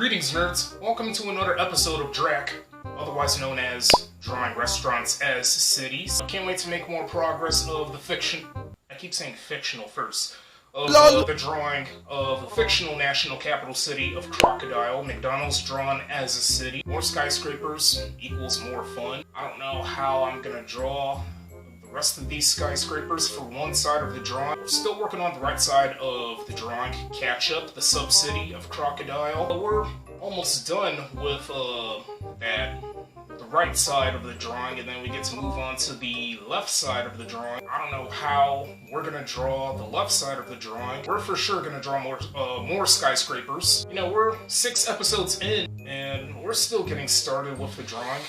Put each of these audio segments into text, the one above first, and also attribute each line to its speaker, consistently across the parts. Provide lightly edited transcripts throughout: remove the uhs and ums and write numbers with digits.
Speaker 1: Greetings, nerds. Welcome to another episode of Drac, otherwise known as Drawing Restaurants as Cities. I can't wait to make more progress of the fiction. I keep saying fictional first. The drawing of the fictional national capital city of Crocodile. McDonald's drawn as a city. More skyscrapers equals more fun. I don't know how I'm gonna draw the rest of these skyscrapers for one side of the drawing. We're still working on the right side of the drawing. Catch up, the sub-city of Crocodile. We're almost done with the right side of the drawing, and then we get to move on to the left side of the drawing. I don't know how we're gonna draw the left side of the drawing. We're for sure gonna draw more skyscrapers. You know, we're 6 episodes in, and we're still getting started with the drawing.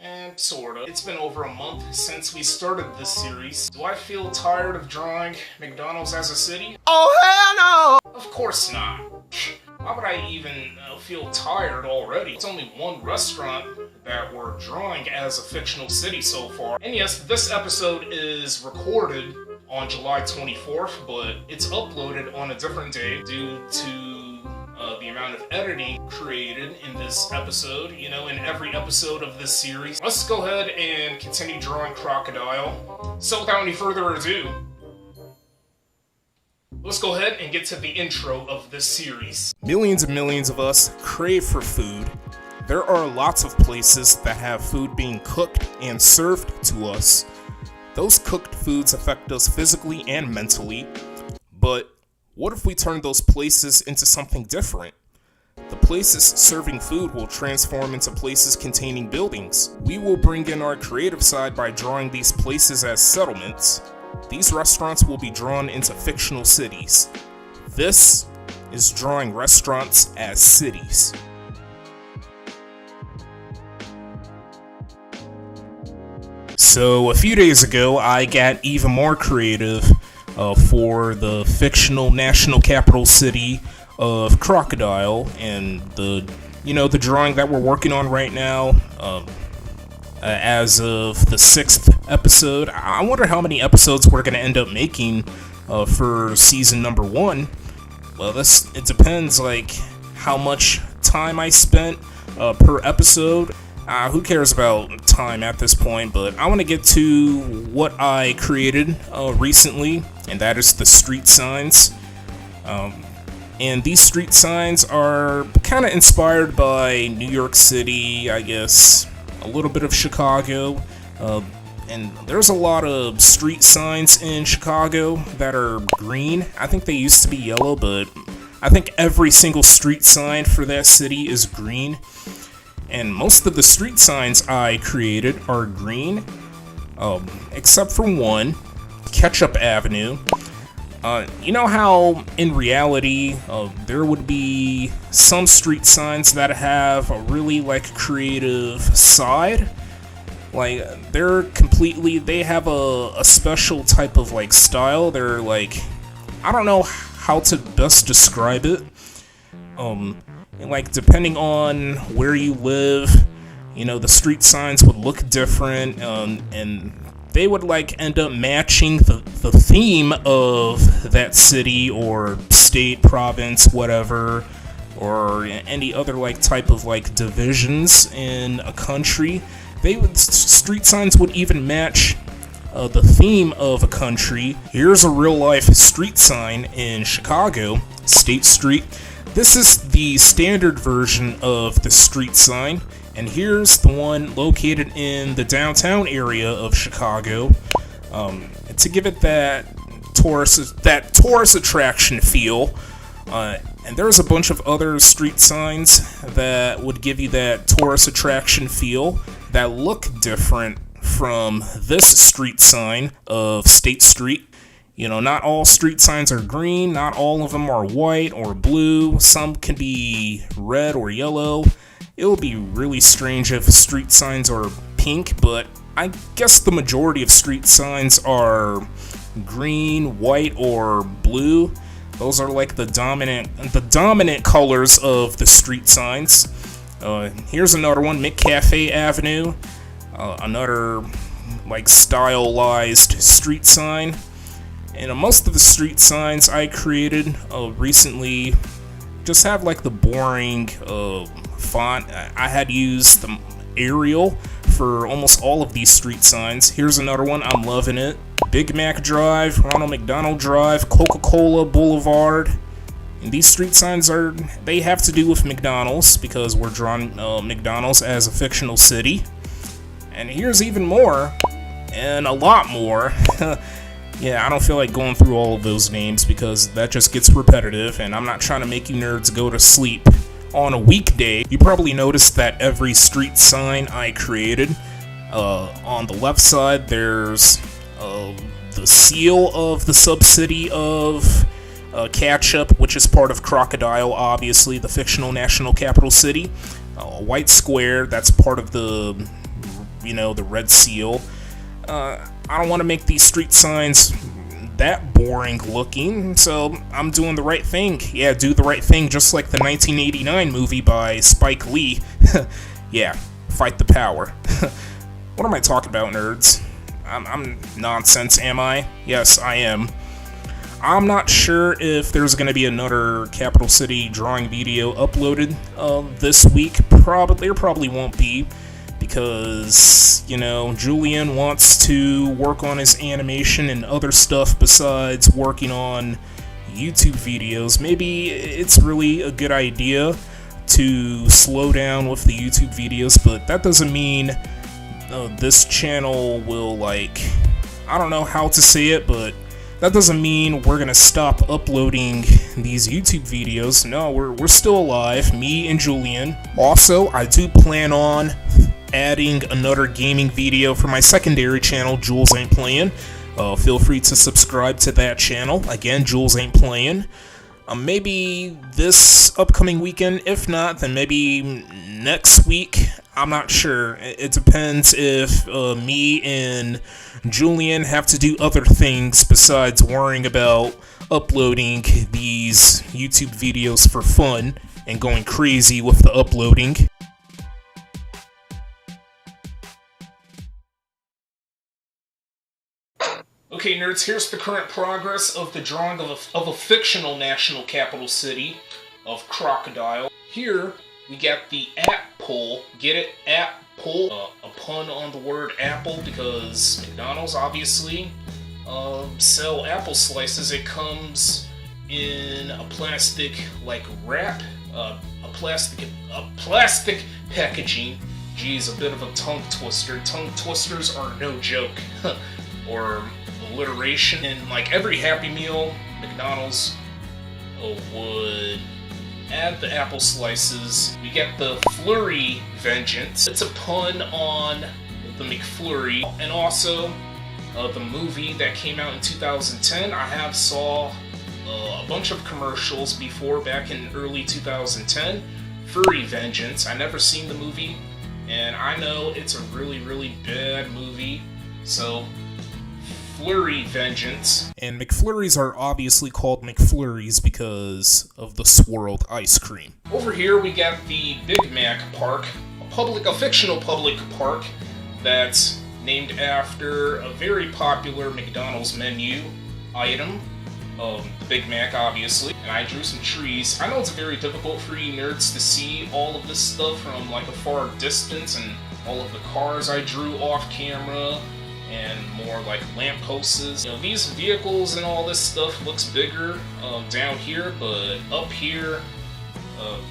Speaker 1: And sorta. It's been over a month since we started this series. Do I feel tired of drawing McDonald's as a city?
Speaker 2: Oh hell no!
Speaker 1: Of course not. Why would I even feel tired already? It's only one restaurant that we're drawing as a fictional city so far. And yes, this episode is recorded on July 24th, but it's uploaded on a different day due to the amount of editing created in this episode, you know, in every episode of this series. Let's go ahead and continue drawing Crocodile. So without any further ado, let's go ahead and get to the intro of this series.
Speaker 3: Millions and millions of us crave for food. There are lots of places that have food being cooked and served to us. Those cooked foods affect us physically and mentally, but what if we turn those places into something different? The places serving food will transform into places containing buildings. We will bring in our creative side by drawing these places as settlements. These restaurants will be drawn into fictional cities. This is Drawing Restaurants as Cities. So a few days ago, I got even more creative for the fictional national capital city of Crocodile, and the drawing that we're working on right now. As of the 6th episode, I wonder how many episodes we're going to end up making for season number 1. Well, it depends, like, how much time I spent per episode. Who cares about time at this point, but I want to get to what I created recently, and that is the street signs. And these street signs are kind of inspired by New York City, I guess, a little bit of Chicago, and there's a lot of street signs in Chicago that are green. I think they used to be yellow, but I think every single street sign for that city is green. And most of the street signs I created are green, except for one, Ketchup Avenue. You know how in reality there would be some street signs that have a really creative side? Like they have a special type of style. They're I don't know how to best describe it. Depending on where you live, the street signs would look different, and they would end up matching the theme of that city or state, province, whatever, or any other type of divisions in a country. Street signs would even match the theme of a country. Here's a real life street sign in Chicago, State Street. This is the standard version of the street sign, and here's the one located in the downtown area of Chicago, to give it that tourist attraction feel. And there's a bunch of other street signs that would give you that tourist attraction feel that look different from this street sign of State Street. Not all street signs are green, not all of them are white or blue, some can be red or yellow. It would be really strange if street signs are pink, but I guess the majority of street signs are green, white, or blue. Those are the dominant colors of the street signs. Here's another one, McCafe Avenue, another stylized street sign. And most of the street signs I created recently just have like the boring font. I had used the Arial for almost all of these street signs. Here's another one, I'm loving it. Big Mac Drive, Ronald McDonald Drive, Coca-Cola Boulevard. And these street signs they have to do with McDonald's because we're drawing McDonald's as a fictional city. And here's even more, and a lot more. Yeah, I don't feel like going through all of those names because that just gets repetitive, and I'm not trying to make you nerds go to sleep on a weekday. You probably noticed that every street sign I created, on the left side there's the seal of the sub-city of Ketchup, which is part of Crocodile, obviously, the fictional national capital city. A white square, that's part of the, the red seal. I don't want to make these street signs that boring looking, so I'm doing the right thing. Yeah, do the right thing, just like the 1989 movie by Spike Lee. Yeah, fight the power. What am I talking about, nerds? I'm nonsense, am I? Yes, I am. I'm not sure if there's going to be another Capital City drawing video uploaded this week. There probably won't be, because, Julian wants to work on his animation and other stuff besides working on YouTube videos. Maybe it's really a good idea to slow down with the YouTube videos, but that doesn't mean this channel will, I don't know how to say it, but that doesn't mean we're gonna stop uploading these YouTube videos. No, we're still alive, me and Julian. Also, I do plan on adding another gaming video for my secondary channel, Jules Ain't Playing. Feel free to subscribe to that channel. Again, Jules Ain't Playing. Maybe this upcoming weekend. If not, then maybe next week. I'm not sure. It depends if me and Julian have to do other things besides worrying about uploading these YouTube videos for fun and going crazy with the uploading.
Speaker 1: Okay, nerds, here's the current progress of the drawing of a fictional national capital city of Crocodile. Here, we got the apple. Get it? Apple. A pun on the word apple because McDonald's obviously sell apple slices. It comes in a plastic wrap, a plastic packaging. Geez, a bit of a tongue twister. Tongue twisters are no joke. Or alliteration. In every Happy Meal, McDonald's would add the apple slices. We get the Flurry Vengeance. It's a pun on the McFlurry. And also, the movie that came out in 2010. I have saw a bunch of commercials before, back in early 2010. Furry Vengeance. I never seen the movie, and I know it's a really, really bad movie. So, Flurry Vengeance.
Speaker 3: And McFlurries are obviously called McFlurries because of the swirled ice cream.
Speaker 1: Over here we got the Big Mac Park, a fictional public park that's named after a very popular McDonald's menu item, Big Mac obviously. And I drew some trees. I know it's very difficult for you nerds to see all of this stuff from a far distance, and all of the cars I drew off camera, and more lampposts. These vehicles and all this stuff looks bigger down here, but up here,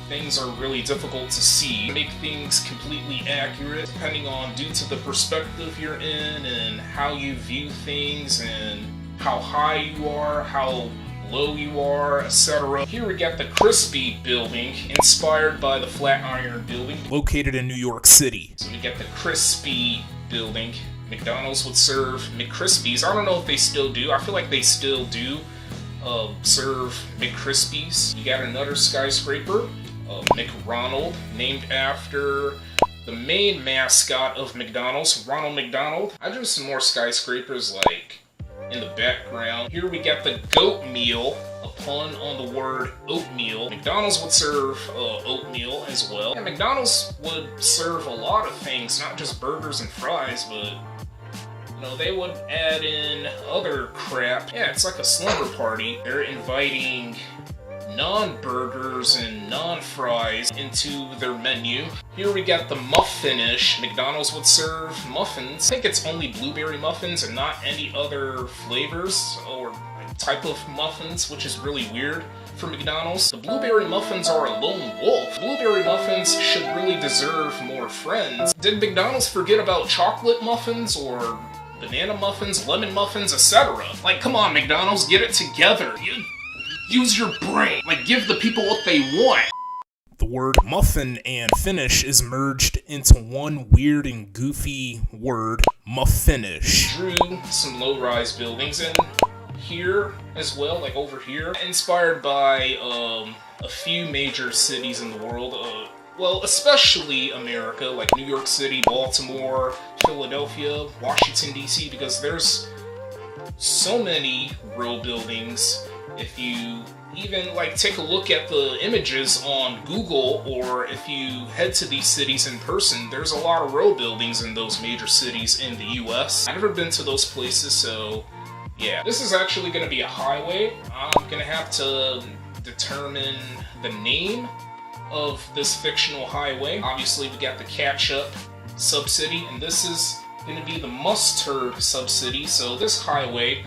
Speaker 1: things are really difficult to see. Make things completely accurate, depending on due to the perspective you're in and how you view things and how high you are, how low you are, etc. Here we got the Crispy building, inspired by the Flatiron building,
Speaker 3: located in New York City.
Speaker 1: So we got the Crispy building. McDonald's would serve McCrispies. I don't know if they still do. I feel like they still do serve McCrispies. You got another skyscraper, McRonald, named after the main mascot of McDonald's, Ronald McDonald. I drew some more skyscrapers in the background. Here we got the Goat Meal, a pun on the word oatmeal. McDonald's would serve oatmeal as well. And McDonald's would serve a lot of things, not just burgers and fries, but they would add in other crap. Yeah, it's like a slumber party. They're inviting non-burgers and non-fries into their menu. Here we got the Muffinish. McDonald's would serve muffins. I think it's only blueberry muffins and not any other flavors or type of muffins, which is really weird for McDonald's. The blueberry muffins are a lone wolf. Blueberry muffins should really deserve more friends. Did McDonald's forget about chocolate muffins or banana muffins, lemon muffins, etc.? Like, come on, McDonald's, get it together. Use your brain. Like, give the people what they want.
Speaker 3: The word muffin and finish is merged into one weird and goofy word, muffinish.
Speaker 1: Drew some low-rise buildings in here as well, like over here, inspired by a few major cities in the world, well, especially America, like New York City, Baltimore, Philadelphia, Washington, D.C., because there's so many row buildings. If you even like take a look at the images on Google, or if you head to these cities in person, there's a lot of row buildings in those major cities in the US. I've never been to those places, so yeah. This is actually going to be a highway. I'm going to have to determine the name of this fictional highway. Obviously, we got the Ketchup subcity, and this is going to be the Mustard subcity, so this highway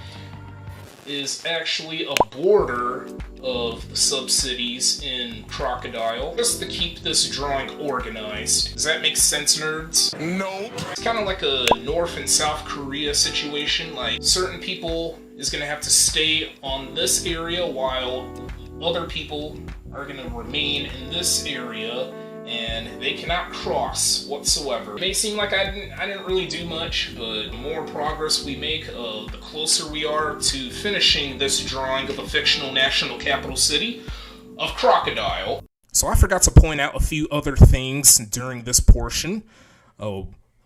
Speaker 1: is actually a border of the subcities in Crocodile, just to keep this drawing organized. Does that make sense, nerds?
Speaker 2: No.
Speaker 1: It's kind of like a North and South Korea situation, like certain people is going to have to stay on this area while other people are going to remain in this area, and they cannot cross whatsoever. It may seem like I didn't really do much, but the more progress we make, the closer we are to finishing this drawing of the fictional national capital city of Crocodile.
Speaker 3: So I forgot to point out a few other things during this portion.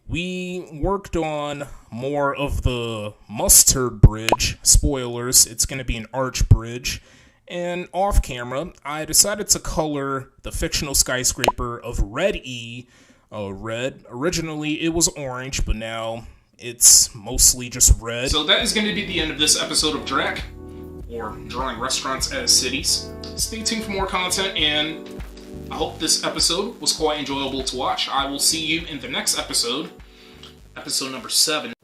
Speaker 3: We worked on more of the Mustard Bridge. Spoilers, it's going to be an arch bridge. And off camera, I decided to color the fictional skyscraper of Red E red. Originally, it was orange, but now it's mostly just red.
Speaker 1: So that is going to be the end of this episode of Drac, or Drawing Restaurants as Cities. Stay tuned for more content, and I hope this episode was quite enjoyable to watch. I will see you in the next episode, episode number 7.